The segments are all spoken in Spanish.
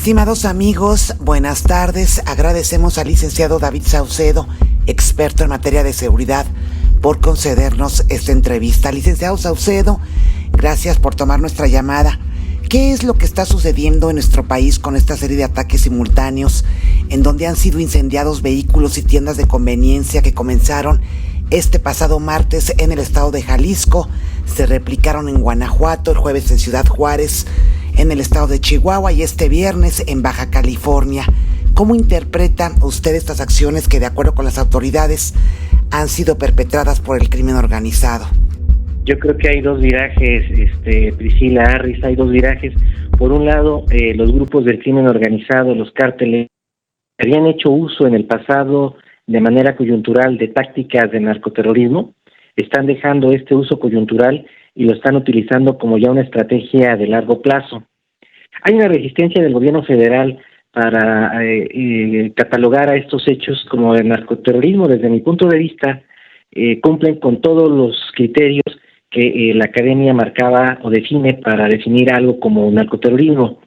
Estimados amigos, buenas tardes. Agradecemos al licenciado David Saucedo, experto en materia de seguridad, por concedernos esta entrevista. Licenciado Saucedo, gracias por tomar nuestra llamada. ¿Qué es lo que está sucediendo en nuestro país con esta serie de ataques simultáneos en donde han sido incendiados vehículos y tiendas de conveniencia que comenzaron este pasado martes en el estado de Jalisco, se replicaron en Guanajuato, el jueves en Ciudad Juárez, en el estado de Chihuahua y este viernes en Baja California? ¿Cómo interpreta usted estas acciones que, de acuerdo con las autoridades, han sido perpetradas por el crimen organizado? Yo creo que hay dos virajes, Priscila Harris, hay dos virajes. Por un lado, los grupos del crimen organizado, los cárteles, habían hecho uso en el pasado de manera coyuntural de tácticas de narcoterrorismo, están dejando este uso coyuntural y lo están utilizando como ya una estrategia de largo plazo. Hay una resistencia del gobierno federal para catalogar a estos hechos como de narcoterrorismo. Desde mi punto de vista, cumplen con todos los criterios que la academia marcaba o define para definir algo como narcoterrorismo.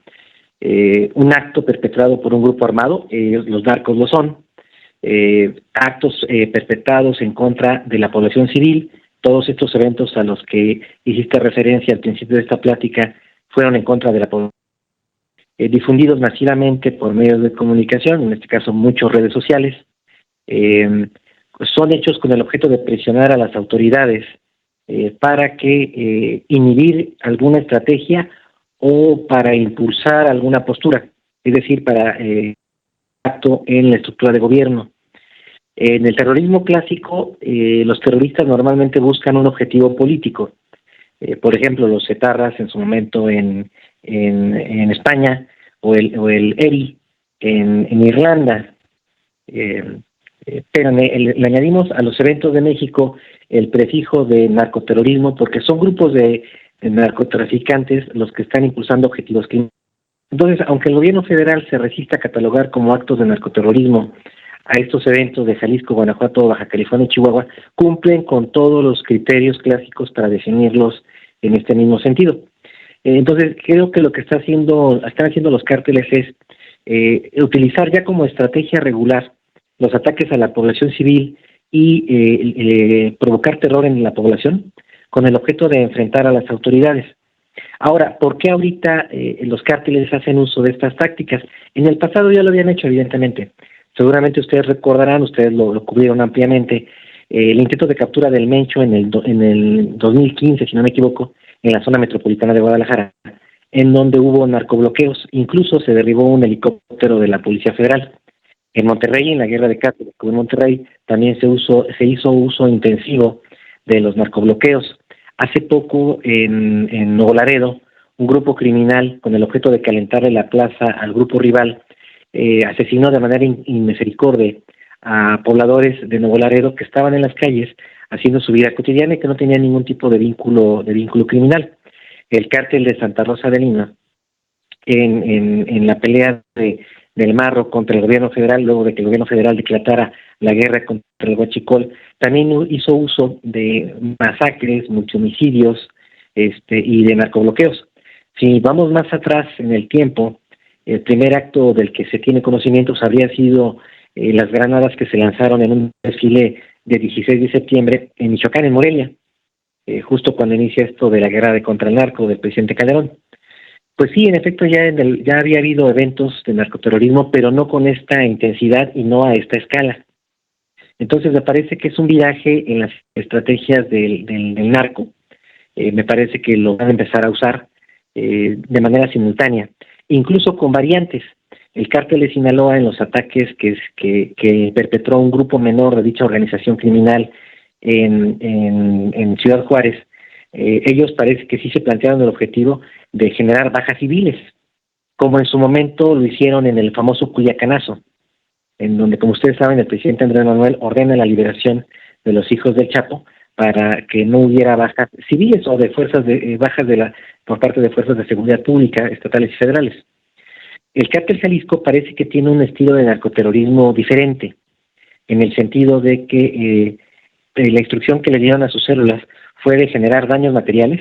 Un acto perpetrado por un grupo armado, los narcos lo son, actos perpetrados en contra de la población civil. Todos estos eventos a los que hiciste referencia al principio de esta plática fueron en contra de la población, difundidos masivamente por medios de comunicación, en este caso muchas redes sociales. Son hechos con el objeto de presionar a las autoridades para que inhibir alguna estrategia o para impulsar alguna postura, es decir, para acto en la estructura de gobierno. En el terrorismo clásico, los terroristas normalmente buscan un objetivo político. Por ejemplo, los etarras en su momento en España, o el ERI en Irlanda. Pero le añadimos a los eventos de México el prefijo de narcoterrorismo, porque son grupos de narcotraficantes los que están impulsando objetivos criminales. Entonces, aunque el gobierno federal se resista a catalogar como actos de narcoterrorismo a estos eventos de Jalisco, Guanajuato, Baja California y Chihuahua, cumplen con todos los criterios clásicos para definirlos en este mismo sentido. Entonces, creo que lo que están haciendo los cárteles es utilizar ya como estrategia regular los ataques a la población civil y provocar terror en la población con el objeto de enfrentar a las autoridades. Ahora, ¿por qué ahorita los cárteles hacen uso de estas tácticas? En el pasado ya lo habían hecho, evidentemente. Seguramente ustedes recordarán, ustedes lo cubrieron ampliamente, el intento de captura del Mencho en el 2015, si no me equivoco, en la zona metropolitana de Guadalajara, en donde hubo narcobloqueos. Incluso se derribó un helicóptero de la Policía Federal. En Monterrey, en la guerra de cárteles, como en Monterrey, también se hizo uso intensivo de los narcobloqueos. Hace poco, en Nuevo Laredo, un grupo criminal, con el objeto de calentarle la plaza al grupo rival, asesinó de manera inmisericordia a pobladores de Nuevo Laredo que estaban en las calles haciendo su vida cotidiana y que no tenían ningún tipo de vínculo criminal. El cártel de Santa Rosa de Lima, en la pelea del Marro contra el gobierno federal, luego de que el gobierno federal declarara la guerra contra el huachicol, también hizo uso de masacres, multihomicidios y de narcobloqueos. Si vamos más atrás en el tiempo, el primer acto del que se tiene conocimientos habría sido las granadas que se lanzaron en un desfile de 16 de septiembre en Michoacán, en Morelia, justo cuando inicia esto de la guerra contra el narco del presidente Calderón. Pues sí, en efecto, ya había habido eventos de narcoterrorismo, pero no con esta intensidad y no a esta escala. Entonces me parece que es un viraje en las estrategias del narco. Me parece que lo van a empezar a usar de manera simultánea, incluso con variantes. El cártel de Sinaloa, en los ataques que perpetró un grupo menor de dicha organización criminal en Ciudad Juárez, ellos parece que sí se plantearon el objetivo de generar bajas civiles, como en su momento lo hicieron en el famoso Culiacanazo, en donde, como ustedes saben, el presidente Andrés Manuel ordena la liberación de los hijos del Chapo para que no hubiera bajas civiles o de bajas por parte de fuerzas de seguridad pública, estatales y federales. El cártel Jalisco parece que tiene un estilo de narcoterrorismo diferente, en el sentido de que la instrucción que le dieron a sus células fue de generar daños materiales,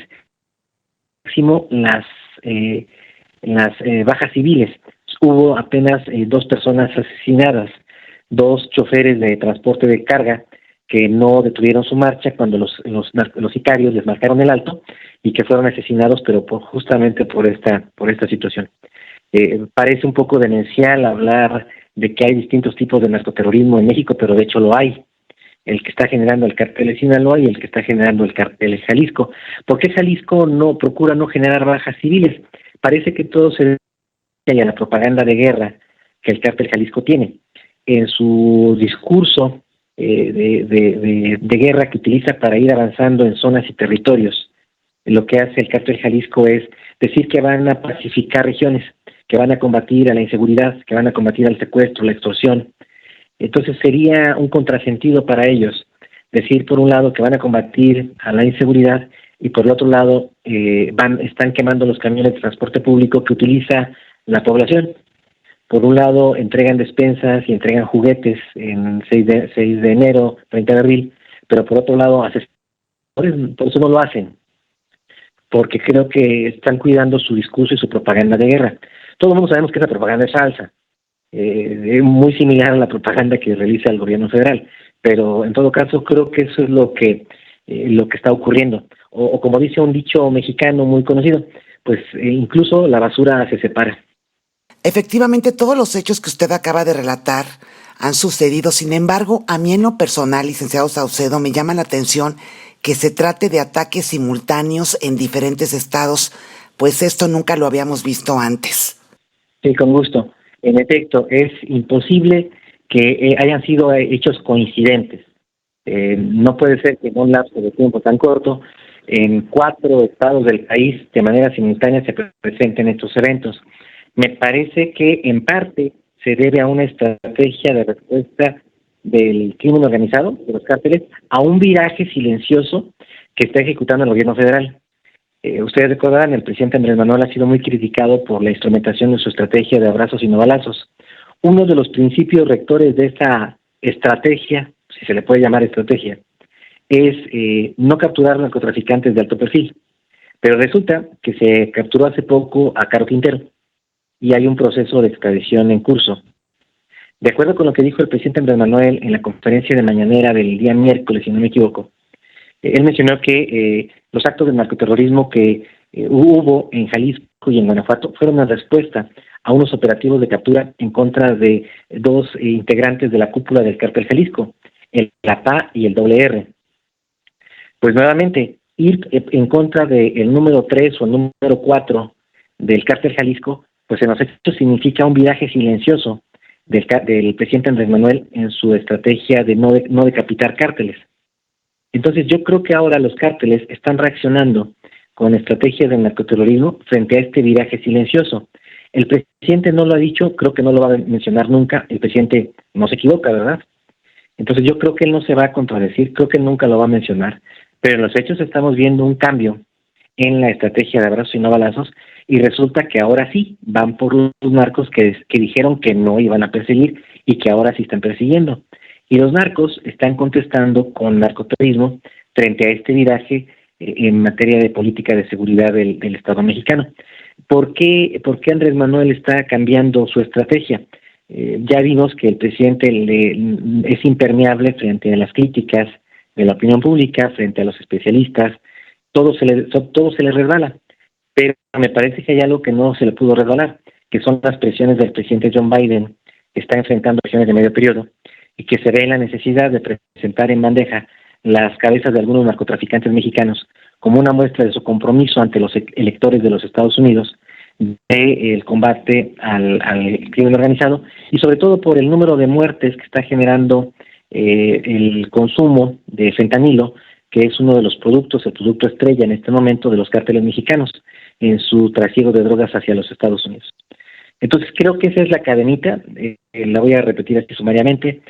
máximo las bajas civiles. hubo apenas 2 personas asesinadas, 2 choferes de transporte de carga que no detuvieron su marcha cuando los sicarios les marcaron el alto y que fueron asesinados, pero justamente por esta situación. Parece un poco demencial hablar de que hay distintos tipos de narcoterrorismo en México, pero de hecho lo hay. El que está generando el cártel de Sinaloa y el que está generando el cártel de Jalisco. ¿Por qué Jalisco no procura no generar bajas civiles? Parece que todo se debe a la propaganda de guerra que el cártel Jalisco tiene. En su discurso de guerra que utiliza para ir avanzando en zonas y territorios, lo que hace el cártel Jalisco es decir que van a pacificar regiones, que van a combatir a la inseguridad, que van a combatir al secuestro, la extorsión. Entonces sería un contrasentido para ellos decir por un lado que van a combatir a la inseguridad y por el otro lado están quemando los camiones de transporte público que utiliza la población. Por un lado entregan despensas y entregan juguetes en 6 de enero, 30 de abril, pero por otro lado por eso no lo hacen, porque creo que están cuidando su discurso y su propaganda de guerra. Todo el mundo sabemos que esa propaganda es falsa. Es muy similar a la propaganda que realiza el gobierno federal, pero en todo caso creo que eso es lo que está ocurriendo. O como dice un dicho mexicano muy conocido, pues incluso la basura se separa. Efectivamente, todos los hechos que usted acaba de relatar han sucedido. Sin embargo, a mí en lo personal, licenciado Saucedo, me llama la atención que se trate de ataques simultáneos en diferentes estados, pues esto nunca lo habíamos visto antes. Sí, con gusto. En efecto, es imposible que hayan sido hechos coincidentes. No puede ser que en un lapso de tiempo tan corto, en 4 estados del país, de manera simultánea, se presenten estos eventos. Me parece que en parte se debe a una estrategia de respuesta del crimen organizado, de los cárteles, a un viraje silencioso que está ejecutando el gobierno federal. Ustedes recordarán, el presidente Andrés Manuel ha sido muy criticado por la instrumentación de su estrategia de abrazos y no balazos. Uno de los principios rectores de esta estrategia, si se le puede llamar estrategia, es no capturar narcotraficantes de alto perfil. Pero resulta que se capturó hace poco a Caro Quintero y hay un proceso de extradición en curso. De acuerdo con lo que dijo el presidente Andrés Manuel en la conferencia de mañanera del día miércoles, si no me equivoco, él mencionó que los actos de narcoterrorismo que hubo en Jalisco y en Guanajuato fueron una respuesta a unos operativos de captura en contra de 2 integrantes de la cúpula del cártel Jalisco, el APA y el WR. Pues nuevamente, ir en contra del número 3 o el número 4 del cártel Jalisco, pues en efecto significa un viraje silencioso del presidente Andrés Manuel en su estrategia de no decapitar cárteles. Entonces yo creo que ahora los cárteles están reaccionando con estrategias de narcoterrorismo frente a este viraje silencioso. El presidente no lo ha dicho, creo que no lo va a mencionar nunca, el presidente no se equivoca, ¿verdad? Entonces yo creo que él no se va a contradecir, creo que él nunca lo va a mencionar, pero en los hechos estamos viendo un cambio en la estrategia de abrazos y no balazos, y resulta que ahora sí van por los narcos que dijeron que no iban a perseguir y que ahora sí están persiguiendo. Y los narcos están contestando con narcoterrorismo frente a este viraje en materia de política de seguridad del Estado mexicano. ¿Por qué Andrés Manuel está cambiando su estrategia? Ya vimos que el presidente es impermeable frente a las críticas de la opinión pública, frente a los especialistas, todo se le resbala. Pero me parece que hay algo que no se le pudo resbalar, que son las presiones del presidente John Biden, que está enfrentando elecciones de medio periodo, y que se ve la necesidad de presentar en bandeja las cabezas de algunos narcotraficantes mexicanos como una muestra de su compromiso ante los electores de los Estados Unidos del combate al crimen organizado y sobre todo por el número de muertes que está generando el consumo de fentanilo, que es uno de los productos, el producto estrella en este momento de los cárteles mexicanos en su trasiego de drogas hacia los Estados Unidos. Entonces creo que esa es la cadenita, la voy a repetir aquí sumariamente.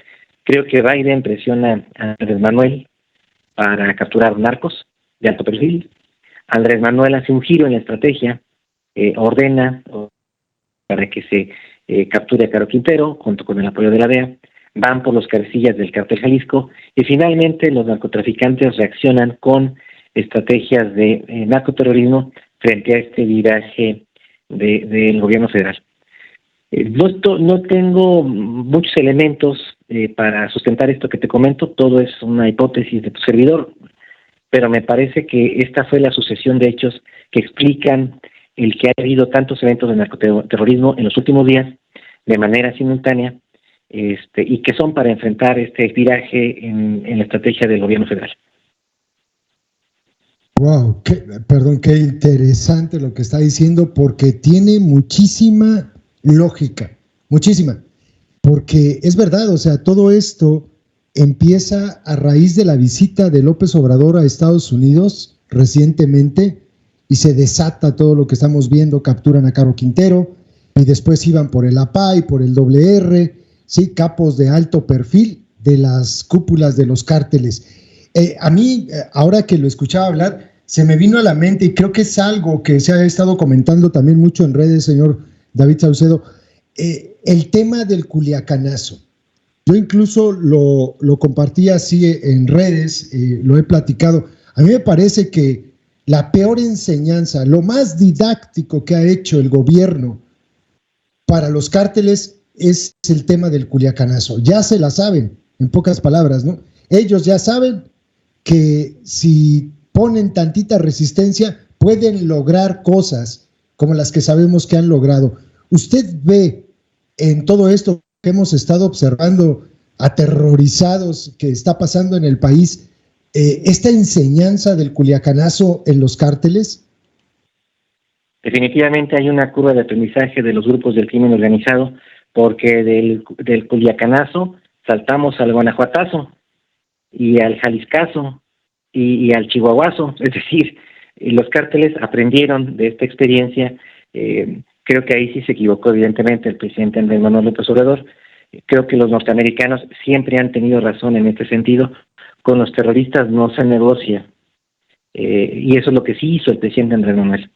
Creo que Biden presiona a Andrés Manuel para capturar narcos de alto perfil. Andrés Manuel hace un giro en la estrategia, ordena para que se capture a Caro Quintero junto con el apoyo de la DEA, van por los cabecillas del cártel Jalisco y finalmente los narcotraficantes reaccionan con estrategias de narcoterrorismo frente a este viraje del gobierno federal. No tengo muchos elementos para sustentar esto que te comento, todo es una hipótesis de tu servidor, pero me parece que esta fue la sucesión de hechos que explican el que ha habido tantos eventos de narcoterrorismo en los últimos días de manera simultánea, y que son para enfrentar este viraje en la estrategia del gobierno federal. Wow, qué interesante lo que está diciendo, porque tiene muchísima lógica, muchísima, porque es verdad, o sea, todo esto empieza a raíz de la visita de López Obrador a Estados Unidos recientemente y se desata todo lo que estamos viendo, capturan a Caro Quintero y después iban por el APAI, por el WR, sí, capos de alto perfil de las cúpulas de los cárteles. A mí, ahora que lo escuchaba hablar, se me vino a la mente, y creo que es algo que se ha estado comentando también mucho en redes, señor David Saucedo, el tema del culiacanazo. Yo incluso lo compartí así en redes, lo he platicado. A mí me parece que la peor enseñanza, lo más didáctico que ha hecho el gobierno para los cárteles es el tema del culiacanazo. Ya se la saben, en pocas palabras, ¿no? Ellos ya saben que si ponen tantita resistencia pueden lograr cosas como las que sabemos que han logrado. ¿Usted ve en todo esto que hemos estado observando, aterrorizados, que está pasando en el país, esta enseñanza del culiacanazo en los cárteles? Definitivamente hay una curva de aprendizaje de los grupos del crimen organizado, porque del culiacanazo saltamos al guanajuatazo y al jaliscazo y al chihuahuazo. Es decir, los cárteles aprendieron de esta experiencia. Creo que ahí sí se equivocó evidentemente el presidente Andrés Manuel López Obrador. Creo que los norteamericanos siempre han tenido razón en este sentido. Con los terroristas no se negocia, y eso es lo que sí hizo el presidente Andrés Manuel.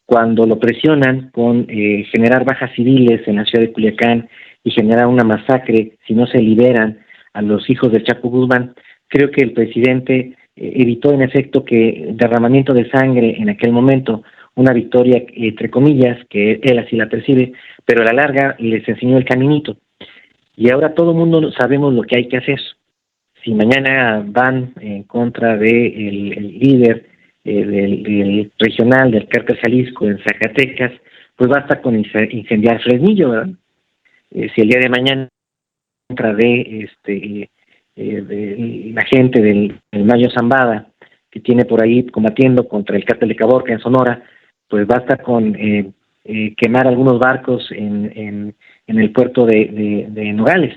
Cuando lo presionan con generar bajas civiles en la ciudad de Culiacán y generar una masacre si no se liberan a los hijos del Chapo Guzmán, creo que el presidente evitó en efecto que derramamiento de sangre en aquel momento, una victoria entre comillas, que él así la percibe, pero a la larga les enseñó el caminito. Y ahora todo el mundo sabemos lo que hay que hacer. Si mañana van en contra del líder del regional del Cártel Jalisco en Zacatecas, pues basta con incendiar Fresnillo, ¿verdad? Si el día de mañana en contra de la gente del Mayo Zambada, que tiene por ahí combatiendo contra el Cártel de Caborca en Sonora, pues basta con quemar algunos barcos en el puerto de Nogales.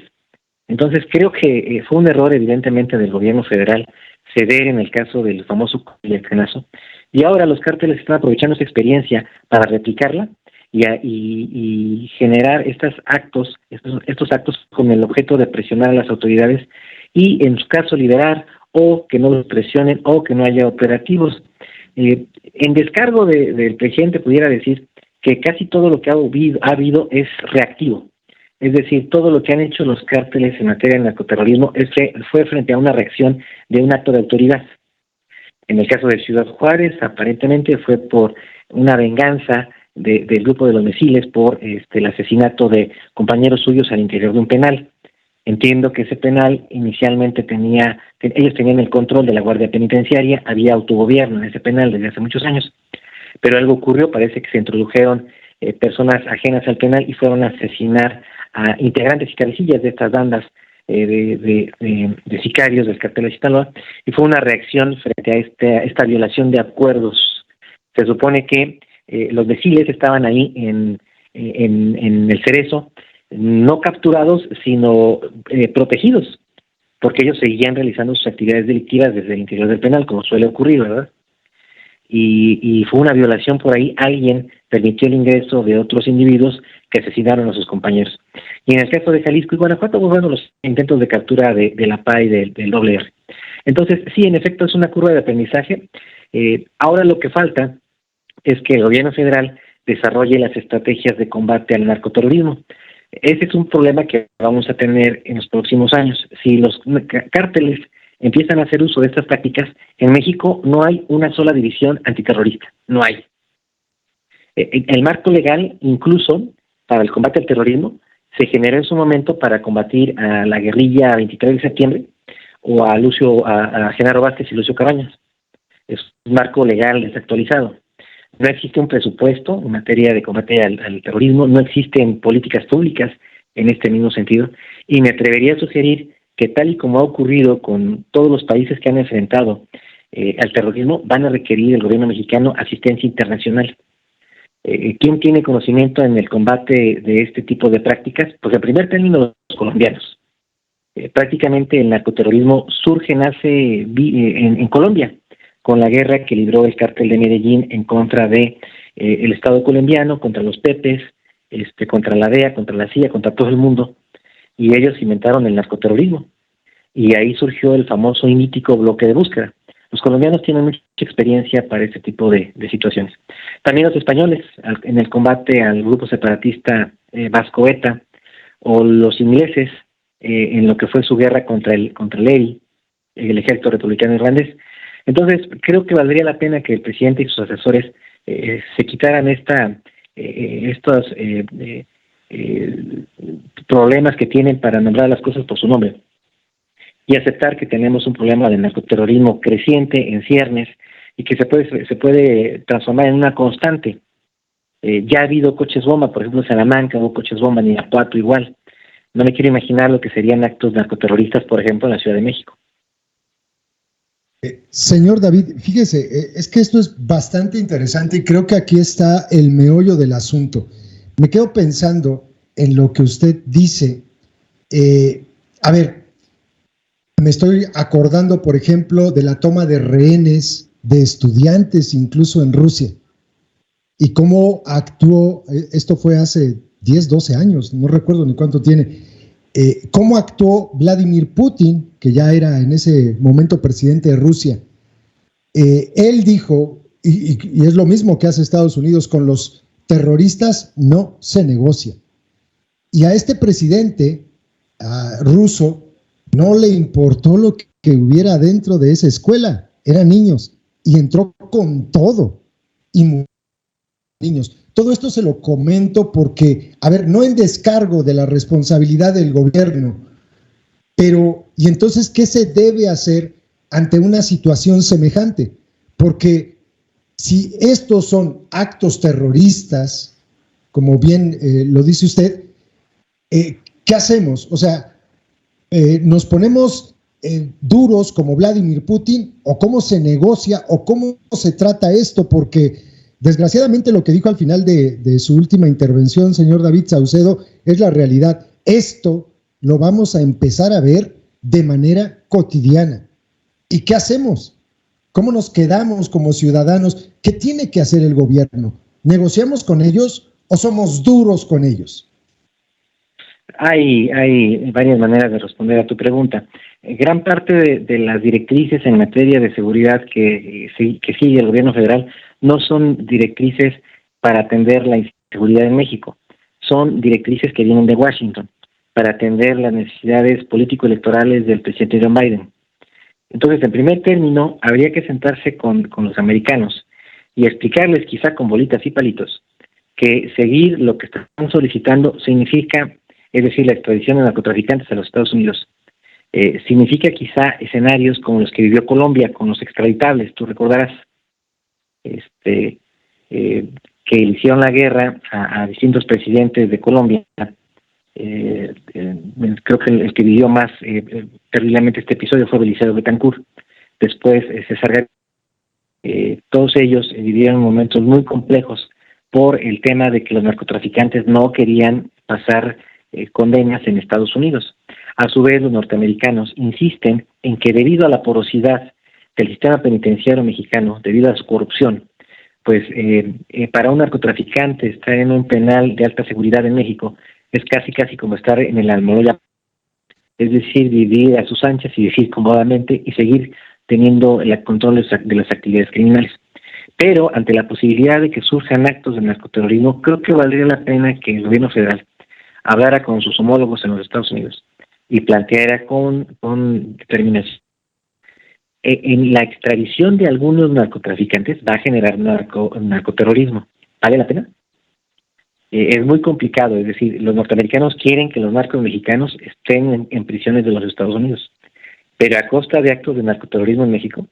Entonces creo que fue un error evidentemente del gobierno federal ceder en el caso del famoso culiacanazo, y ahora los cárteles están aprovechando esa experiencia para replicarla y generar estos actos con el objeto de presionar a las autoridades y en su caso liberar, o que no los presionen, o que no haya operativos. En descargo del presidente pudiera decir que casi todo lo que ha habido es reactivo. Es decir, todo lo que han hecho los cárteles en materia de narcoterrorismo fue frente a una reacción de un acto de autoridad. En el caso de Ciudad Juárez, aparentemente fue por una venganza del grupo de los Mesiles por el asesinato de compañeros suyos al interior de un penal. Entiendo que ese penal inicialmente ellos tenían el control de la Guardia Penitenciaria, había autogobierno en ese penal desde hace muchos años, pero algo ocurrió, parece que se introdujeron personas ajenas al penal y fueron a asesinar a integrantes y cabecillas de estas bandas de sicarios del Cártel de Sinaloa, y fue una reacción frente a esta violación de acuerdos. Se supone que los Mesiles estaban ahí en el Cerezo, no capturados, sino protegidos, porque ellos seguían realizando sus actividades delictivas desde el interior del penal, como suele ocurrir, ¿verdad? Y fue una violación por ahí, alguien permitió el ingreso de otros individuos que asesinaron a sus compañeros. Y en el caso de Jalisco y Guanajuato, pues bueno, los intentos de captura de la PA y del WR. Entonces, sí, en efecto, es una curva de aprendizaje. Ahora lo que falta es que el gobierno federal desarrolle las estrategias de combate al narcoterrorismo. Ese es un problema que vamos a tener en los próximos años. Si los cárteles empiezan a hacer uso de estas prácticas, en México no hay una sola división antiterrorista, no hay. El marco legal incluso para el combate al terrorismo se generó en su momento para combatir a la guerrilla 23 de septiembre o a Genaro Vázquez y Lucio Cabañas. Es un marco legal desactualizado. No existe un presupuesto en materia de combate al terrorismo, no existen políticas públicas en este mismo sentido, y me atrevería a sugerir que tal y como ha ocurrido con todos los países que han enfrentado al terrorismo, van a requerir el gobierno mexicano asistencia internacional. ¿Quién tiene conocimiento en el combate de este tipo de prácticas? Pues en primer término, los colombianos. Prácticamente el narcoterrorismo nace en Colombia, con la guerra que libró el cártel de Medellín en contra de el Estado colombiano, contra los Pepes, contra la DEA, contra la CIA, contra todo el mundo, y ellos inventaron el narcoterrorismo. Y ahí surgió el famoso y mítico bloque de búsqueda. Los colombianos tienen mucha experiencia para este tipo de situaciones. También los españoles, en el combate al grupo separatista Vasco ETA, o los ingleses, en lo que fue su guerra contra el ERI, el Ejército Republicano Irlandés. Entonces, creo que valdría la pena que el presidente y sus asesores se quitaran estos problemas que tienen para nombrar las cosas por su nombre y aceptar que tenemos un problema de narcoterrorismo creciente en ciernes y que se puede transformar en una constante. Ya ha habido coches bomba, por ejemplo en Salamanca hubo coches bomba, en Irapuato igual. No me quiero imaginar lo que serían actos narcoterroristas, por ejemplo, en la Ciudad de México. Señor David, fíjese, es que esto es bastante interesante y creo que aquí está el meollo del asunto. Me quedo pensando en lo que usted dice. A ver, me estoy acordando, por ejemplo, de la toma de rehenes de estudiantes, incluso en Rusia, y cómo actuó, esto fue hace 10, 12 años, no recuerdo ni cuánto tiene, cómo actuó Vladimir Putin, que ya era en ese momento presidente de Rusia. Él dijo, y es lo mismo que hace Estados Unidos con los terroristas, no se negocia. Y a este presidente ruso no le importó lo que hubiera dentro de esa escuela, eran niños, y entró con todo, y murió niños. Todo esto se lo comento porque, a ver, no en descargo de la responsabilidad del gobierno, pero, ¿y entonces qué se debe hacer ante una situación semejante? Porque si estos son actos terroristas, como bien lo dice usted, ¿qué hacemos? O sea, ¿nos ponemos duros como Vladimir Putin o cómo se negocia o cómo se trata esto? Porque desgraciadamente lo que dijo al final de su última intervención, señor David Saucedo, es la realidad. Esto lo vamos a empezar a ver de manera cotidiana. ¿Y qué hacemos? ¿Cómo nos quedamos como ciudadanos? ¿Qué tiene que hacer el gobierno? ¿Negociamos con ellos o somos duros con ellos? Hay varias maneras de responder a tu pregunta. Gran parte de las directrices en materia de seguridad que sigue el gobierno federal no son directrices para atender la inseguridad en México, son directrices que vienen de Washington para atender las necesidades político-electorales del presidente Joe Biden. Entonces, en primer término, habría que sentarse con los americanos y explicarles, quizá con bolitas y palitos, que seguir lo que están solicitando significa, es decir, la extradición de narcotraficantes a los Estados Unidos. Significa quizá escenarios como los que vivió Colombia con los extraditables. Tú recordarás que le hicieron la guerra a distintos presidentes de Colombia. Creo que el que vivió más terriblemente este episodio fue Belisario Betancourt. Después César Gaviria. Todos ellos vivieron momentos muy complejos por el tema de que los narcotraficantes no querían pasar condenas en Estados Unidos. A su vez, los norteamericanos insisten en que debido a la porosidad del sistema penitenciario mexicano, debido a su corrupción, pues para un narcotraficante estar en un penal de alta seguridad en México es casi como estar en el Almoloya, es decir, vivir a sus anchas y vivir cómodamente y seguir teniendo el control de las actividades criminales. Pero ante la posibilidad de que surjan actos de narcoterrorismo, creo que valdría la pena que el gobierno federal hablara con sus homólogos en los Estados Unidos y planteara con determinación. En la extradición de algunos narcotraficantes va a generar narcoterrorismo. ¿Vale la pena? Es muy complicado, es decir, los norteamericanos quieren que los narcos mexicanos estén en prisiones de los Estados Unidos, pero a costa de actos de narcoterrorismo en México.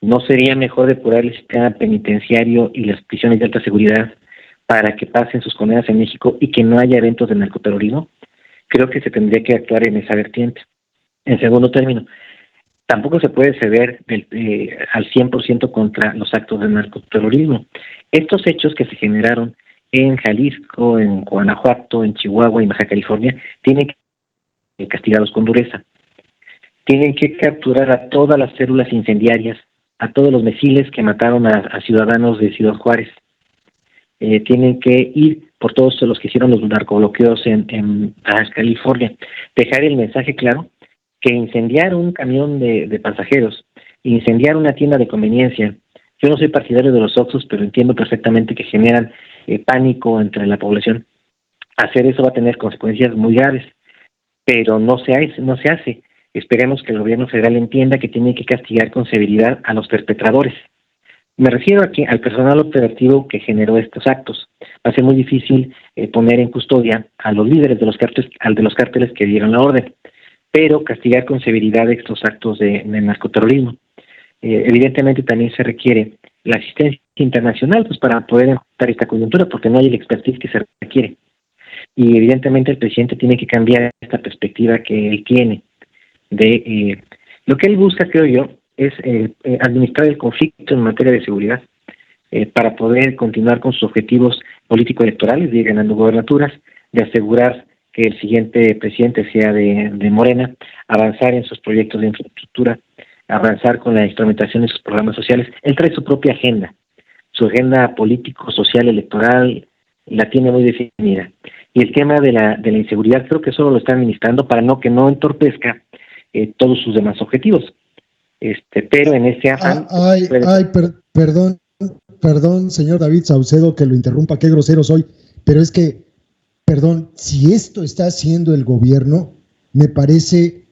¿No sería mejor depurar el sistema penitenciario y las prisiones de alta seguridad para que pasen sus condenas en México y que no haya eventos de narcoterrorismo? Creo que se tendría que actuar en esa vertiente. En segundo término, tampoco se puede ceder al 100% contra los actos de narcoterrorismo. Estos hechos que se generaron en Jalisco, en Guanajuato, en Chihuahua y Baja California, tienen que castigarlos con dureza. Tienen que capturar a todas las células incendiarias, a todos los misiles que mataron a ciudadanos de Ciudad Juárez. Tienen que ir por todos los que hicieron los narcobloqueos en Baja California. Dejar el mensaje claro que incendiar un camión de pasajeros, incendiar una tienda de conveniencia. Yo no soy partidario de los Oxxos, pero entiendo perfectamente que generan pánico entre la población. Hacer eso va a tener consecuencias muy graves, pero no se hace. Esperemos que el gobierno federal entienda que tiene que castigar con severidad a los perpetradores. Me refiero aquí al personal operativo que generó estos actos. Va a ser muy difícil poner en custodia a los líderes de los cárteles que dieron la orden, pero castigar con severidad estos actos de narcoterrorismo. Evidentemente también se requiere la asistencia internacional pues para poder enfrentar esta coyuntura, porque no hay el expertise que se requiere. Y evidentemente el presidente tiene que cambiar esta perspectiva que él tiene de lo que él busca, creo yo, es administrar el conflicto en materia de seguridad para poder continuar con sus objetivos político-electorales, de ir ganando gobernaturas, de asegurar que el siguiente presidente sea de Morena, avanzar en sus proyectos de infraestructura, avanzar con la instrumentación de sus programas sociales. Él trae su propia agenda, su agenda político, social, electoral, la tiene muy definida. Y el tema de la inseguridad creo que solo lo está administrando para que no entorpezca todos sus demás objetivos. Pero en ese afán... Perdón, señor David Saucedo, que lo interrumpa, qué grosero soy, pero es que, perdón, si esto está haciendo el gobierno, me parece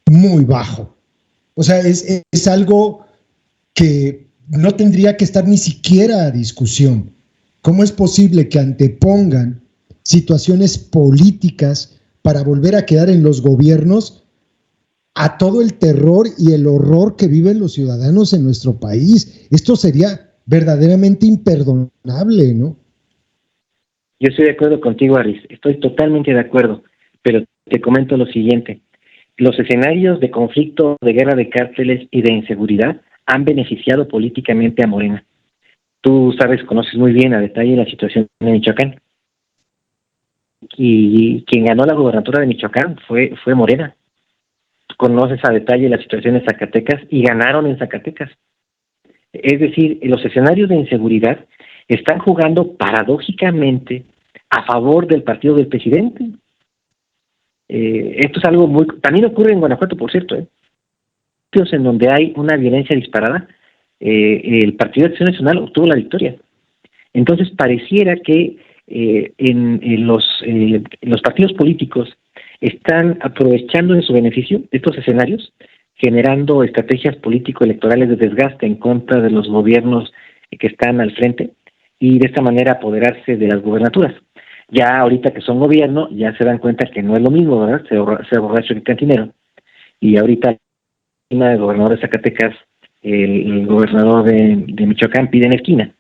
muy bajo. O sea, es algo que no tendría que estar ni siquiera a discusión. ¿Cómo es posible que antepongan situaciones políticas para volver a quedar en los gobiernos a todo el terror y el horror que viven los ciudadanos en nuestro país? Esto sería verdaderamente imperdonable, ¿no? Yo estoy de acuerdo contigo, Aris, estoy totalmente de acuerdo, pero te comento lo siguiente. Los escenarios de conflicto, de guerra de cárteles y de inseguridad han beneficiado políticamente a Morena. Tú conoces muy bien a detalle la situación de Michoacán. Y quien ganó la gobernatura de Michoacán fue Morena. Conoces a detalle la situación de Zacatecas y ganaron en Zacatecas. Es decir, los escenarios de inseguridad están jugando paradójicamente a favor del partido del presidente. Esto es algo también ocurre en Guanajuato, por cierto. En donde hay una violencia disparada, el Partido de Acción Nacional obtuvo la victoria. Entonces pareciera que los partidos políticos están aprovechando en su beneficio estos escenarios, generando estrategias político-electorales de desgaste en contra de los gobiernos que están al frente y de esta manera apoderarse de las gubernaturas. Ya ahorita que son gobierno, ya se dan cuenta que no es lo mismo, ¿verdad? Se borracho el cantinero. Y ahorita el gobernador de Zacatecas, el gobernador de Michoacán piden esquina,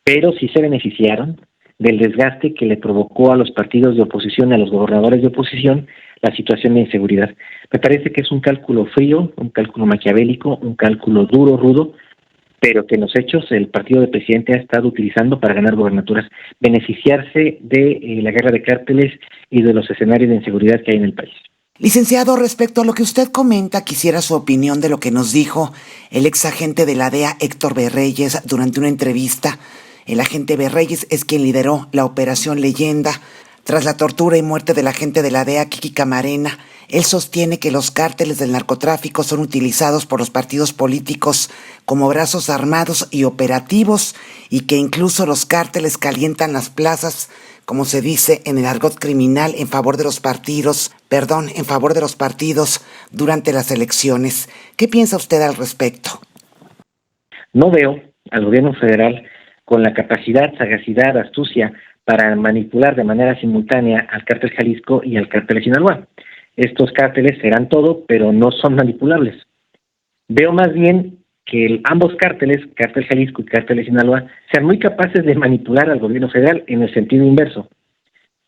pero sí se beneficiaron del desgaste que le provocó a los partidos de oposición, a los gobernadores de oposición, la situación de inseguridad. Me parece que es un cálculo frío, un cálculo maquiavélico, un cálculo duro, rudo, pero que en los hechos el partido del presidente ha estado utilizando para ganar gobernaturas, beneficiarse de la guerra de cárteles y de los escenarios de inseguridad que hay en el país. Licenciado, respecto a lo que usted comenta, quisiera su opinión de lo que nos dijo el ex agente de la DEA, Héctor Berreyes, durante una entrevista. El agente Berreyes es quien lideró la Operación Leyenda. Tras la tortura y muerte del agente de la DEA, Kiki Camarena, él sostiene que los cárteles del narcotráfico son utilizados por los partidos políticos como brazos armados y operativos y que incluso los cárteles calientan las plazas, como se dice en el argot criminal, en favor de los partidos durante las elecciones. ¿Qué piensa usted al respecto? No veo al gobierno federal con la capacidad, sagacidad, astucia para manipular de manera simultánea al cártel Jalisco y al cártel de Sinaloa. Estos cárteles serán todo, pero no son manipulables. Veo más bien que ambos cárteles, cártel Jalisco y cártel de Sinaloa, sean muy capaces de manipular al gobierno federal en el sentido inverso.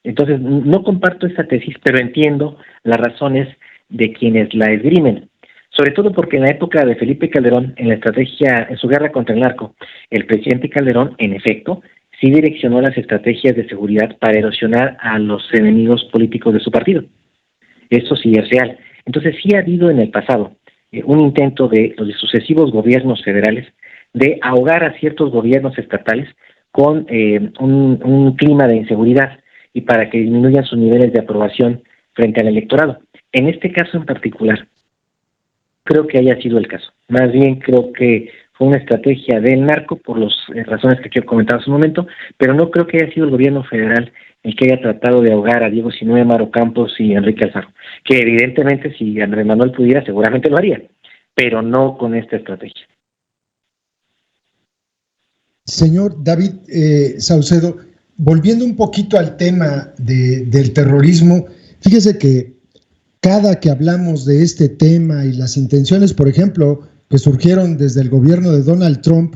Entonces, no comparto esta tesis, pero entiendo las razones de quienes la esgrimen. Sobre todo porque en la época de Felipe Calderón, en su guerra contra el narco, el presidente Calderón, en efecto, sí direccionó las estrategias de seguridad para erosionar a los enemigos políticos de su partido. Eso sí es real. Entonces, sí ha habido en el pasado un intento de los sucesivos gobiernos federales de ahogar a ciertos gobiernos estatales con un clima de inseguridad y para que disminuyan sus niveles de aprobación frente al electorado. En este caso en particular, creo que haya sido el caso. Más bien creo que fue una estrategia del narco por las razones que yo comentaba hace un momento, pero no creo que haya sido el gobierno federal el que haya tratado de ahogar a Diego Sinue, Mauro Campos y Enrique Alfaro, que evidentemente si Andrés Manuel pudiera seguramente lo haría, pero no con esta estrategia. Señor David Saucedo, volviendo un poquito al tema del terrorismo, fíjese que cada que hablamos de este tema y las intenciones, por ejemplo, que surgieron desde el gobierno de Donald Trump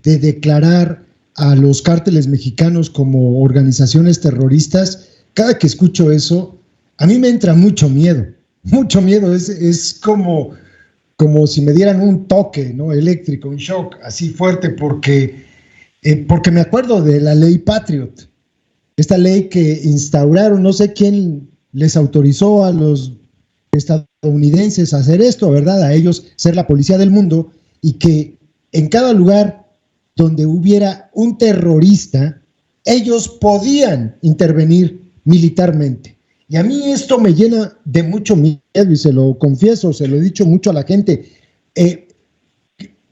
de declarar a los cárteles mexicanos como organizaciones terroristas, cada que escucho eso, a mí me entra mucho miedo, es como si me dieran un toque, ¿no?, eléctrico, un shock así fuerte, porque me acuerdo de la ley Patriot, esta ley que instauraron, no sé quién les autorizó a los estadounidenses a hacer esto, ¿verdad?, a ellos ser la policía del mundo, y que en cada lugar donde hubiera un terrorista, ellos podían intervenir militarmente. Y a mí esto me llena de mucho miedo, y se lo confieso, se lo he dicho mucho a la gente.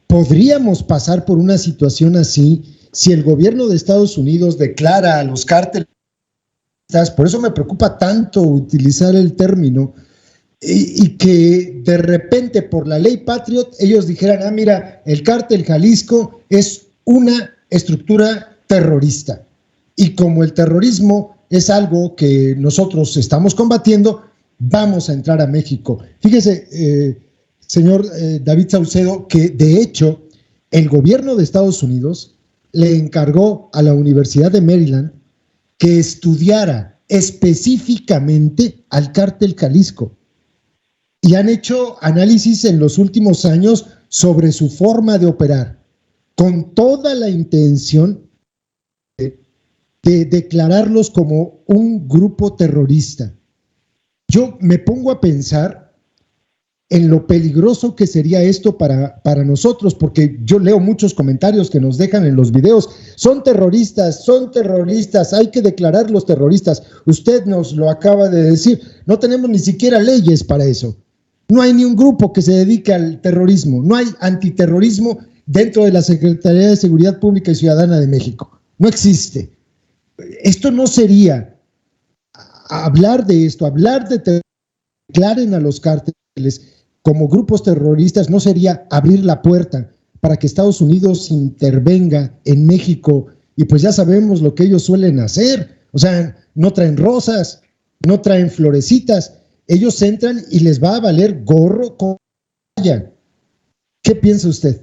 ¿Podríamos pasar por una situación así si el gobierno de Estados Unidos declara a los cárteles? Por eso me preocupa tanto utilizar el término, y que de repente por la ley Patriot ellos dijeran, mira, el cártel Jalisco es una estructura terrorista, y como el terrorismo es algo que nosotros estamos combatiendo, vamos a entrar a México. Fíjese, señor David Saucedo, que de hecho el gobierno de Estados Unidos le encargó a la Universidad de Maryland que estudiara específicamente al cártel Jalisco, y han hecho análisis en los últimos años sobre su forma de operar, con toda la intención de declararlos como un grupo terrorista. Yo me pongo a pensar en lo peligroso que sería esto para nosotros, porque yo leo muchos comentarios que nos dejan en los videos: son terroristas, hay que declararlos terroristas. Usted nos lo acaba de decir, no tenemos ni siquiera leyes para eso. No hay ni un grupo que se dedique al terrorismo, no hay antiterrorismo dentro de la Secretaría de Seguridad Pública y Ciudadana de México. No existe. Esto no sería hablar de esto, hablar de declaren a los cárteles como grupos terroristas, no sería abrir la puerta para que Estados Unidos intervenga en México, y pues ya sabemos lo que ellos suelen hacer. O sea, no traen rosas, no traen florecitas, ellos entran y les va a valer gorro con vayan. ¿Qué piensa usted?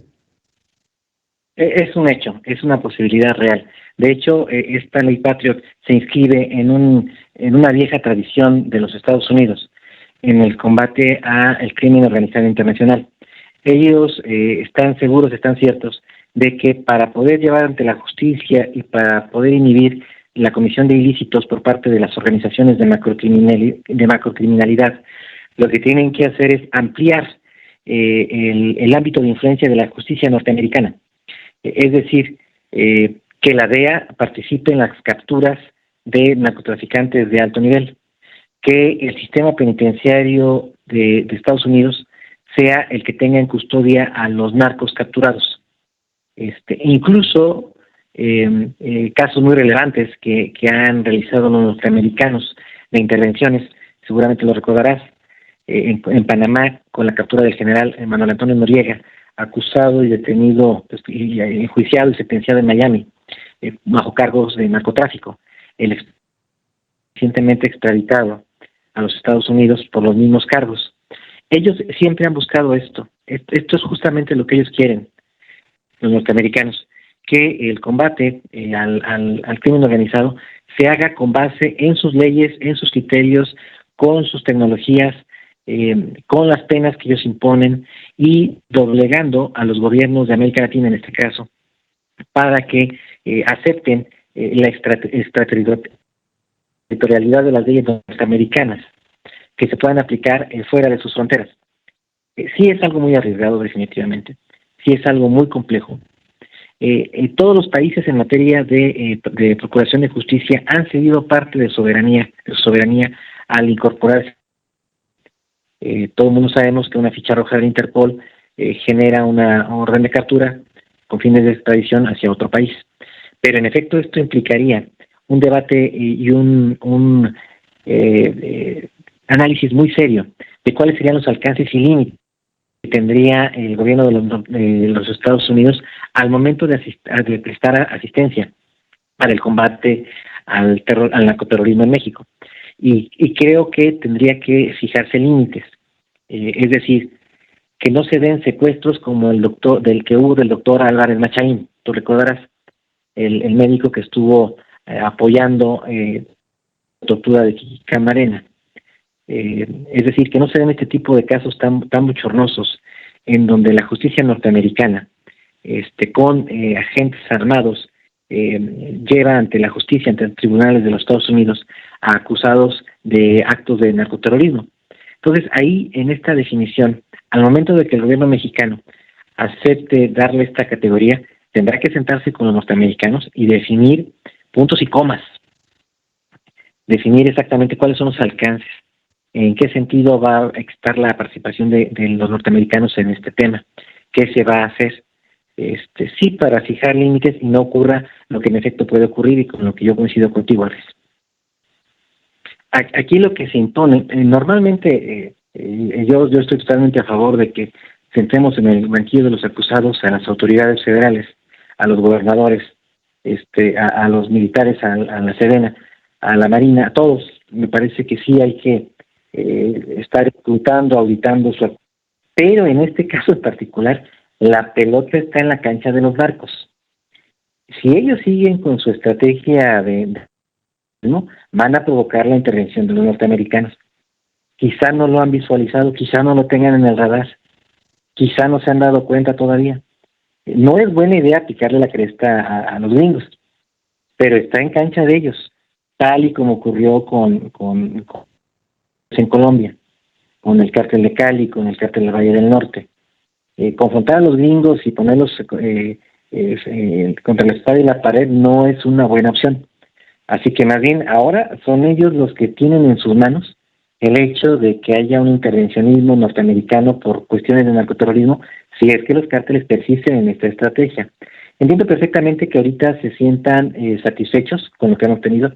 Es un hecho, es una posibilidad real. De hecho, esta ley Patriot se inscribe en una vieja tradición de los Estados Unidos en el combate al crimen organizado internacional. Ellos están seguros, están ciertos de que para poder llevar ante la justicia y para poder inhibir la comisión de ilícitos por parte de las organizaciones de macrocriminalidad, lo que tienen que hacer es ampliar el ámbito de influencia de la justicia norteamericana. Es decir, que la DEA participe en las capturas de narcotraficantes de alto nivel, que el sistema penitenciario de Estados Unidos sea el que tenga en custodia a los narcos capturados. Incluso casos muy relevantes que han realizado los norteamericanos de intervenciones, seguramente lo recordarás, en Panamá, con la captura del general Manuel Antonio Noriega, acusado y detenido, y enjuiciado y sentenciado en Miami, bajo cargos de narcotráfico. el recientemente extraditado a los Estados Unidos por los mismos cargos. Ellos siempre han buscado esto. Esto es justamente lo que ellos quieren, los norteamericanos, que el combate al crimen organizado se haga con base en sus leyes, en sus criterios, con sus tecnologías, con las penas que ellos imponen y doblegando a los gobiernos de América Latina en este caso para que acepten la extraterritorialidad de las leyes norteamericanas que se puedan aplicar fuera de sus fronteras. Sí es algo muy arriesgado definitivamente, sí es algo muy complejo. Todos los países en materia de procuración de justicia han cedido parte de soberanía al incorporarse. Todo el mundo sabemos que una ficha roja de Interpol genera una orden de captura con fines de extradición hacia otro país. Pero en efecto esto implicaría un debate y un análisis muy serio de cuáles serían los alcances y límites que tendría el gobierno de los Estados Unidos al momento de prestar asistencia para el combate al narcoterrorismo en México. Y creo que tendría que fijarse límites, es decir, que no se den secuestros como el que hubo del doctor Álvarez Machaín. Tú recordarás, el médico que estuvo apoyando la tortura de Kiki Camarena. Es decir, que no se den este tipo de casos tan bochornosos en donde la justicia norteamericana, con agentes armados, lleva ante la justicia, ante los tribunales de los Estados Unidos, a acusados de actos de narcoterrorismo. Entonces, ahí, en esta definición, al momento de que el gobierno mexicano acepte darle esta categoría, tendrá que sentarse con los norteamericanos y definir puntos y comas, definir exactamente cuáles son los alcances, en qué sentido va a estar la participación de los norteamericanos en este tema, qué se va a hacer, sí, para fijar límites y no ocurra lo que en efecto puede ocurrir y con lo que yo coincido contigo, Alex. Aquí lo que se impone, normalmente yo estoy totalmente a favor de que sentemos en el banquillo de los acusados a las autoridades federales, a los gobernadores, a los militares, a la Sedena, a la Marina, a todos. Me parece que sí hay que estar escrutando, auditando su... Pero en este caso en particular, la pelota está en la cancha de los narcos. Si ellos siguen con su estrategia ¿no? van a provocar la intervención de los norteamericanos. Quizá no lo han visualizado, quizá no lo tengan en el radar, quizá no se han dado cuenta todavía. No es buena idea picarle la cresta a los gringos, pero está en cancha de ellos, tal y como ocurrió en Colombia, con el cártel de Cali, con el cártel del Valle del Norte. Confrontar a los gringos y ponerlos contra la espada y la pared no es una buena opción. Así que más bien ahora son ellos los que tienen en sus manos el hecho de que haya un intervencionismo norteamericano por cuestiones de narcoterrorismo, si es que los cárteles persisten en esta estrategia. Entiendo perfectamente que ahorita se sientan satisfechos con lo que han obtenido,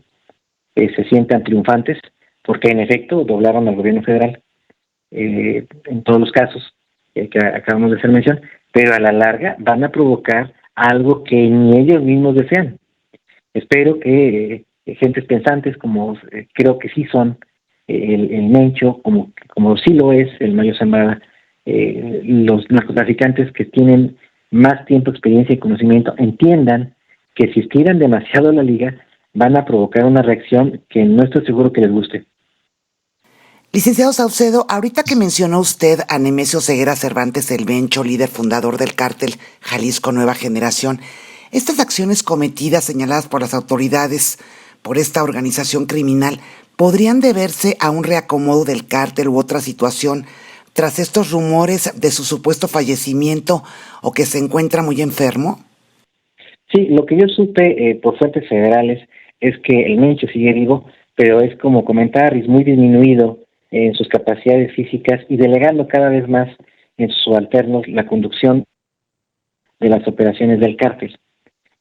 se sientan triunfantes, porque en efecto doblaron al gobierno federal en todos los casos que acabamos de hacer mención, pero a la larga van a provocar algo que ni ellos mismos desean. Espero que gentes pensantes, como creo que sí son el Mencho, como sí lo es el Mayo Zambada, los narcotraficantes que tienen más tiempo, experiencia y conocimiento, entiendan que si estiran demasiado la liga, van a provocar una reacción que no estoy seguro que les guste. Licenciado Saucedo, ahorita que mencionó usted a Nemesio Ceguera Cervantes el Mencho, líder fundador del cártel Jalisco Nueva Generación, estas acciones cometidas, señaladas por las autoridades por esta organización criminal, ¿podrían deberse a un reacomodo del cártel u otra situación tras estos rumores de su supuesto fallecimiento o que se encuentra muy enfermo? Sí, lo que yo supe por fuentes federales es que el Mencho sigue vivo, pero es como comentar, es muy disminuido en sus capacidades físicas y delegando cada vez más en sus subalternos la conducción de las operaciones del cártel.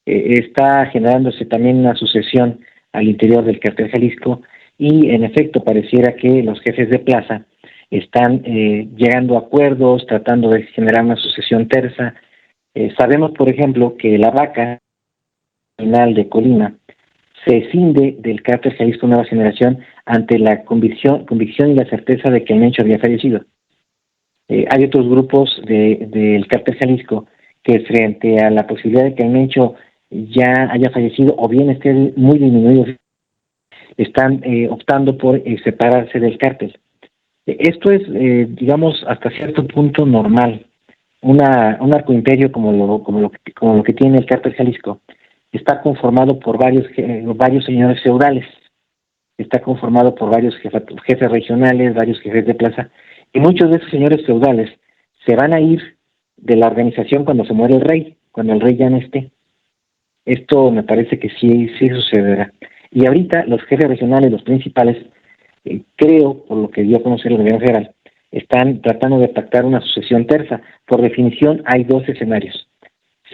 Está generándose también una sucesión al interior del cártel Jalisco y en efecto pareciera que los jefes de plaza están llegando a acuerdos, tratando de generar una sucesión tersa. Sabemos, por ejemplo, que la vaca final de Colima se escinde del cártel Jalisco Nueva Generación ante la convicción y la certeza de que el Mencho había fallecido. Hay otros grupos del cártel Jalisco que, frente a la posibilidad de que el Mencho ya haya fallecido o bien esté muy disminuido, están optando por separarse del cártel. Esto es, digamos, hasta cierto punto normal. Un narcoimperio como lo que tiene el cártel Jalisco está conformado por varios señores feudales, está conformado por varios jefes regionales, varios jefes de plaza, y muchos de esos señores feudales se van a ir de la organización cuando se muere el rey, cuando el rey ya no esté. Esto me parece que sí sucederá. Y ahorita los jefes regionales, los principales, creo, por lo que dio a conocer el gobierno federal, están tratando de pactar una sucesión tersa. Por definición, hay dos escenarios.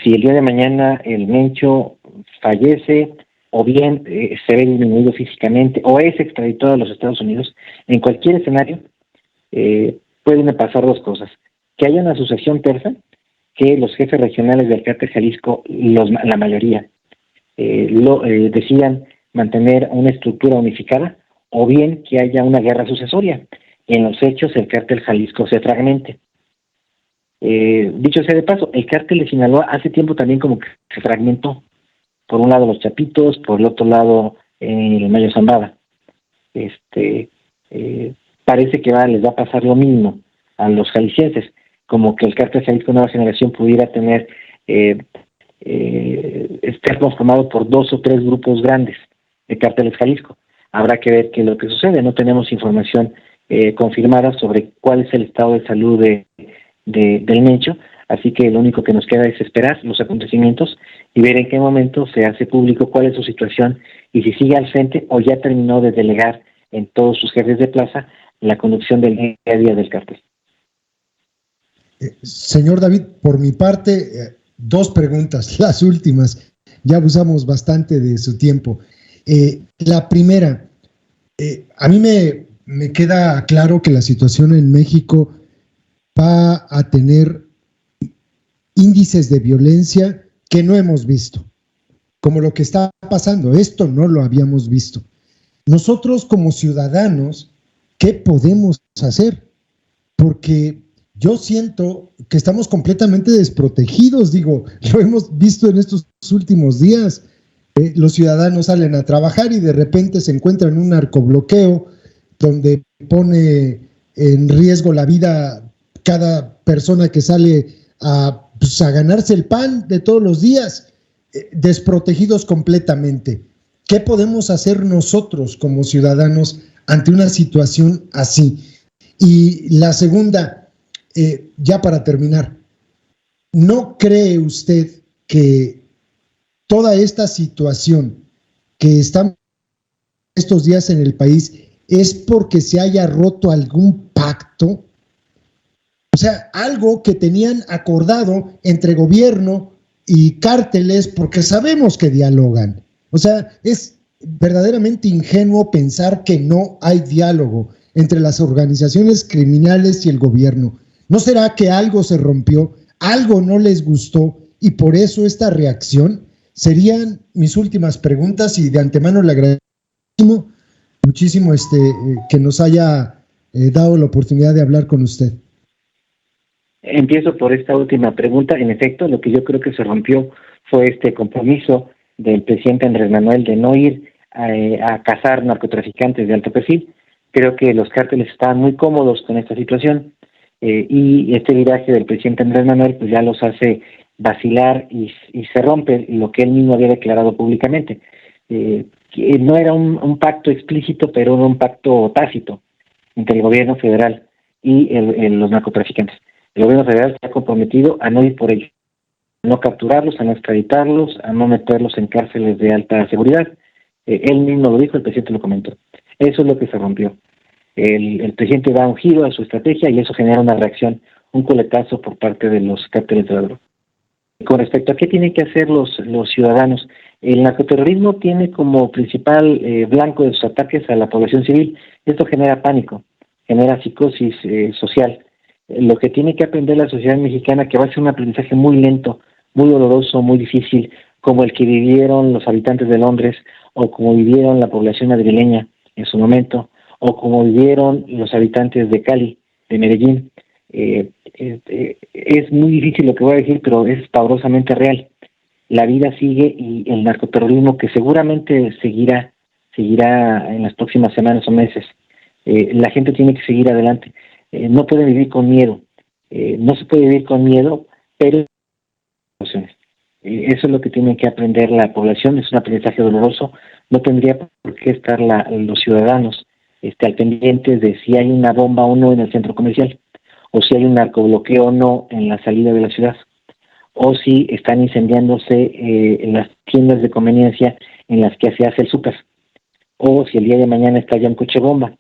Si el día de mañana el Mencho fallece, o bien se ve disminuido físicamente, o es extraditado a los Estados Unidos, en cualquier escenario pueden pasar dos cosas: que haya una sucesión tersa, que los jefes regionales del cártel Jalisco, la mayoría, decidan mantener una estructura unificada, o bien que haya una guerra sucesoria. En los hechos, el cártel Jalisco se fragmente. Dicho sea de paso, el cártel de Sinaloa hace tiempo también como que se fragmentó. Por un lado los Chapitos, por el otro lado el Mayo Zambada. Parece que les va a pasar lo mismo a los jaliscienses, como que el cártel Jalisco Nueva Generación pudiera tener estar conformado por 2 o 3 grupos grandes de cárteles Jalisco. Habrá que ver qué es lo que sucede. No tenemos información confirmada sobre cuál es el estado de salud del Mencho, así que lo único que nos queda es esperar los acontecimientos y ver en qué momento se hace público cuál es su situación y si sigue al frente o ya terminó de delegar en todos sus jefes de plaza la conducción del día a día del cártel. Señor David, por mi parte, 2 preguntas, las últimas. Ya abusamos bastante de su tiempo. La primera, a mí me queda claro que la situación en México va a tener índices de violencia que no hemos visto, como lo que está pasando. Esto no lo habíamos visto. Nosotros como ciudadanos, ¿qué podemos hacer? Porque yo siento que estamos completamente desprotegidos, digo, lo hemos visto en estos últimos días. Los ciudadanos salen a trabajar y de repente se encuentran en un narcobloqueo donde pone en riesgo la vida cada persona que sale a ganarse el pan de todos los días, desprotegidos completamente. ¿Qué podemos hacer nosotros como ciudadanos ante una situación así? Y la segunda, ya para terminar, ¿no cree usted que toda esta situación que estamos estos días en el país es porque se haya roto algún pacto? O sea, algo que tenían acordado entre gobierno y cárteles, porque sabemos que dialogan. O sea, es verdaderamente ingenuo pensar que no hay diálogo entre las organizaciones criminales y el gobierno. ¿No será que algo se rompió, algo no les gustó y por eso esta reacción? Serían mis últimas preguntas y de antemano le agradezco muchísimo que nos haya dado la oportunidad de hablar con usted. Empiezo por esta última pregunta. En efecto, lo que yo creo que se rompió fue este compromiso del presidente Andrés Manuel de no ir a cazar narcotraficantes de alto perfil. Creo que los cárteles estaban muy cómodos con esta situación y este viraje del presidente Andrés Manuel pues ya los hace vacilar y se rompe lo que él mismo había declarado públicamente. Que no era un pacto explícito, pero era un pacto tácito entre el gobierno federal y los narcotraficantes. El gobierno federal se ha comprometido a no ir por ellos, a no capturarlos, a no extraditarlos, a no meterlos en cárceles de alta seguridad. Él mismo lo dijo, el presidente lo comentó. Eso es lo que se rompió. El presidente da un giro a su estrategia y eso genera una reacción, un coletazo por parte de los cárteles de la droga. Con respecto a qué tienen que hacer los ciudadanos, el narcoterrorismo tiene como principal blanco de sus ataques a la población civil. Esto genera pánico, genera psicosis social. Lo que tiene que aprender la sociedad mexicana, que va a ser un aprendizaje muy lento, muy doloroso, muy difícil, como el que vivieron los habitantes de Londres, o como vivieron la población madrileña en su momento, o como vivieron los habitantes de Cali, de Medellín. Es muy difícil lo que voy a decir, pero es pavorosamente real. La vida sigue y el narcoterrorismo, que seguramente seguirá en las próximas semanas o meses. La gente tiene que seguir adelante. No puede vivir con miedo. No se puede vivir con miedo, pero eso es lo que tiene que aprender la población. Es un aprendizaje doloroso. No tendría por qué estar los ciudadanos al pendiente de si hay una bomba o no en el centro comercial, o si hay un narcobloqueo o no en la salida de la ciudad, o si están incendiándose en las tiendas de conveniencia en las que se hace el súper, o si el día de mañana estalla un coche bomba.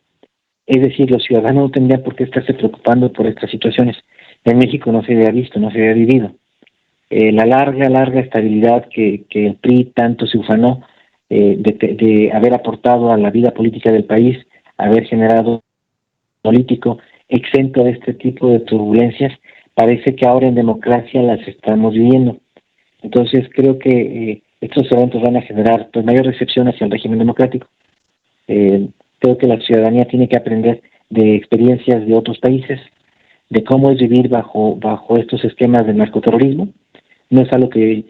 Es decir, los ciudadanos no tendrían por qué estarse preocupando por estas situaciones. En México no se había visto, no se había vivido. La larga estabilidad que el PRI tanto se ufanó de haber aportado a la vida política del país, haber generado político exento de este tipo de turbulencias, parece que ahora en democracia las estamos viviendo. Entonces creo que estos eventos van a generar mayor recepción hacia el régimen democrático. Creo que la ciudadanía tiene que aprender de experiencias de otros países, de cómo es vivir bajo estos esquemas de narcoterrorismo. No es algo que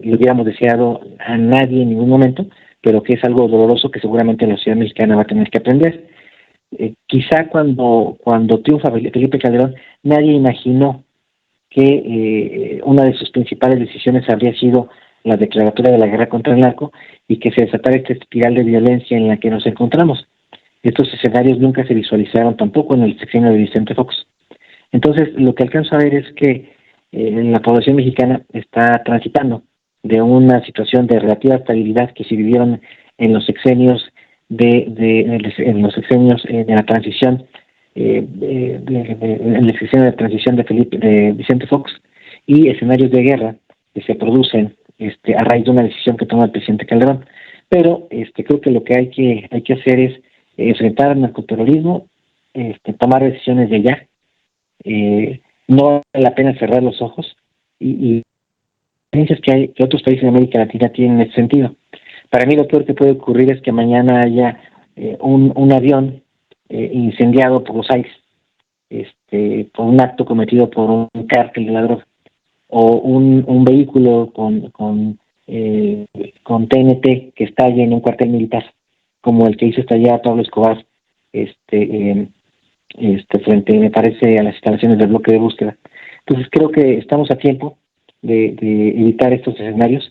le hubiéramos deseado a nadie en ningún momento, pero que es algo doloroso que seguramente la sociedad mexicana va a tener que aprender. Quizá cuando triunfa Felipe Calderón, nadie imaginó que una de sus principales decisiones habría sido la declaratoria de la guerra contra el narco y que se desatara esta espiral de violencia en la que nos encontramos. Estos escenarios nunca se visualizaron tampoco en el sexenio de Vicente Fox. Entonces, lo que alcanzo a ver es que la población mexicana está transitando de una situación de relativa estabilidad que se vivieron en los sexenios de la transición, en el sexenio de transición de Vicente Fox, y escenarios de guerra que se producen a raíz de una decisión que toma el presidente Calderón. Pero creo que lo que hay que hacer es enfrentar al narcoterrorismo, tomar decisiones de ya. No vale la pena cerrar los ojos y experiencias que otros países de América Latina tienen en ese sentido. Para mí lo peor que puede ocurrir es que mañana haya un avión incendiado por los aires, por un acto cometido por un cártel de la droga, o un vehículo con TNT que estalle en un cuartel militar, como el que hizo estallar Pablo Escobar, frente, me parece, a las instalaciones del bloque de búsqueda. Entonces creo que estamos a tiempo de evitar estos escenarios.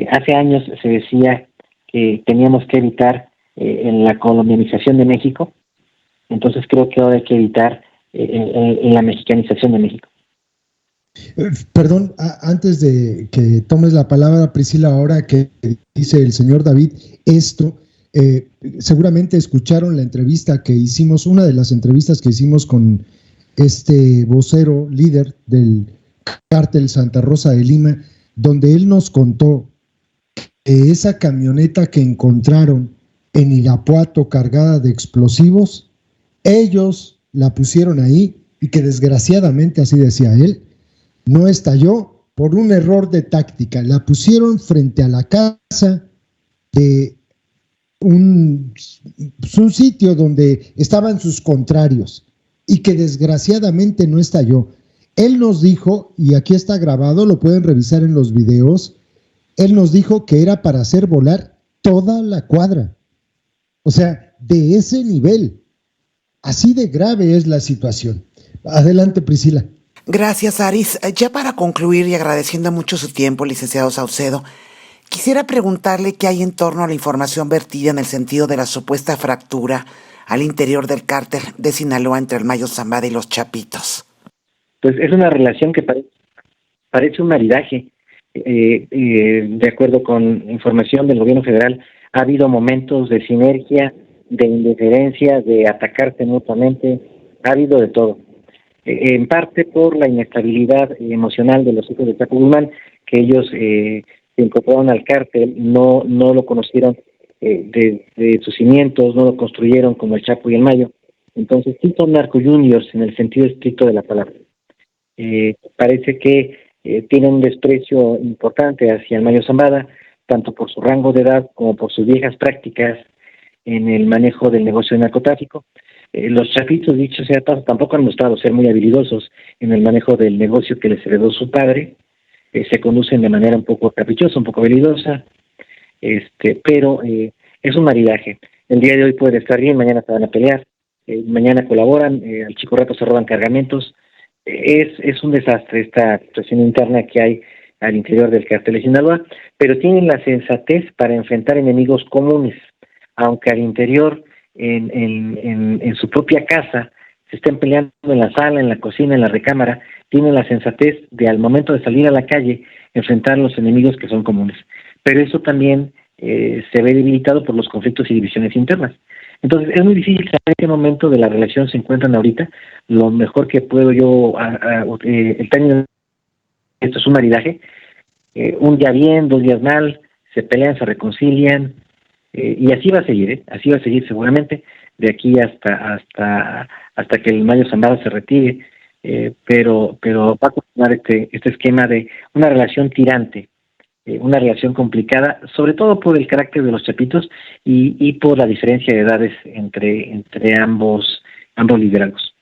Hace años se decía que teníamos que evitar en la colombianización de México, entonces creo que ahora hay que evitar en la mexicanización de México. Perdón, antes de que tomes la palabra, Priscila, ahora que dice el señor David esto, seguramente escucharon la entrevista que hicimos, una de las entrevistas que hicimos con este vocero líder del cártel Santa Rosa de Lima, donde él nos contó que esa camioneta que encontraron en Irapuato cargada de explosivos, ellos la pusieron ahí y que desgraciadamente, así decía él, no estalló por un error de táctica. La pusieron frente a la casa de un sitio donde estaban sus contrarios y que desgraciadamente no estalló. Él nos dijo, y aquí está grabado, lo pueden revisar en los videos, él nos dijo que era para hacer volar toda la cuadra. O sea, de ese nivel. Así de grave es la situación. Adelante, Priscila. Gracias, Aris. Ya para concluir y agradeciendo mucho su tiempo, licenciado Saucedo, quisiera preguntarle qué hay en torno a la información vertida en el sentido de la supuesta fractura al interior del cártel de Sinaloa entre el Mayo Zambada y los Chapitos. Pues es una relación que parece un maridaje. De acuerdo con información del gobierno federal, ha habido momentos de sinergia, de indiferencia, de atacarse mutuamente, ha habido de todo. En parte por la inestabilidad emocional de los hijos de Chapo Guzmán, que ellos se incorporaron al cártel, no lo conocieron de sus cimientos, no lo construyeron como el Chapo y el Mayo. Entonces sí son narco juniors en el sentido estricto de la palabra. Parece que tienen un desprecio importante hacia el Mayo Zambada, tanto por su rango de edad como por sus viejas prácticas en el manejo del negocio de narcotráfico. Los Chapitos, dicho sea paso, tampoco han mostrado ser muy habilidosos en el manejo del negocio que les heredó su padre. Se conducen de manera un poco caprichosa, un poco habilidosa, pero es un maridaje. El día de hoy pueden estar bien, mañana se van a pelear, mañana colaboran, al chico rato se roban cargamentos. Es un desastre esta situación interna que hay al interior del cártel de Sinaloa, pero tienen la sensatez para enfrentar enemigos comunes, aunque al interior, en su propia casa, se estén peleando en la sala, en la cocina, en la recámara, tienen la sensatez de al momento de salir a la calle enfrentar los enemigos que son comunes. Pero eso también se ve debilitado por los conflictos y divisiones internas. Entonces es muy difícil saber en qué momento de la relación se encuentran ahorita. Lo mejor que puedo yo, el término, esto es un maridaje, un día bien, 2 días mal, se pelean, se reconcilian, y así va a seguir, así va a seguir seguramente, de aquí hasta que el Mayo Zambada se retire, pero va a continuar este esquema de una relación tirante, una relación complicada, sobre todo por el carácter de los Chapitos y por la diferencia de edades entre ambos liderazgos.